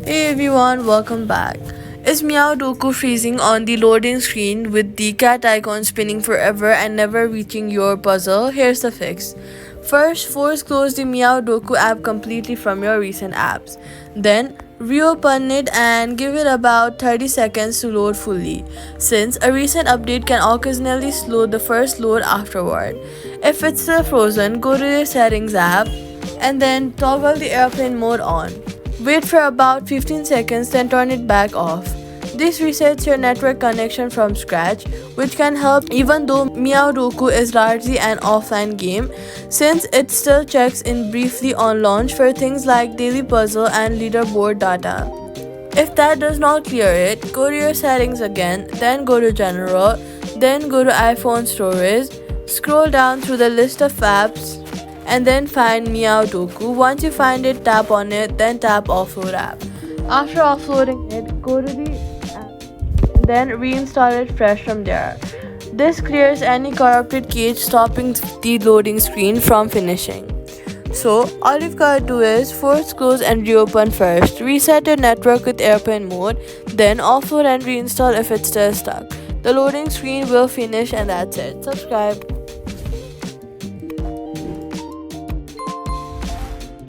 Hey everyone, welcome back. Is Meowdoku freezing on the loading screen with the cat icon spinning forever and never reaching your puzzle? Here's the fix. First, force close the Meowdoku app completely from your recent apps. Then, reopen it and give it about 30 seconds to load fully, since a recent update can occasionally slow the first load afterward. If it's still frozen, go to your settings app and then toggle the airplane mode on. Wait for about 15 seconds, then turn it back off. This resets your network connection from scratch, which can help even though Meowdoku is largely an offline game, since it still checks in briefly on launch for things like daily puzzle and leaderboard data. If that does not clear it, go to your settings again, then go to General, then go to iPhone Storage, scroll down through the list of apps, and then find Meowdoku. Once you find it, tap on it, then tap Offload app. After offloading it, go to the app, then reinstall it fresh from there. This clears any corrupted cache, stopping the loading screen from finishing. So, all you've got to do is force close and reopen first, reset your network with airplane mode, then offload and reinstall if it's still stuck. The loading screen will finish and that's it. Subscribe.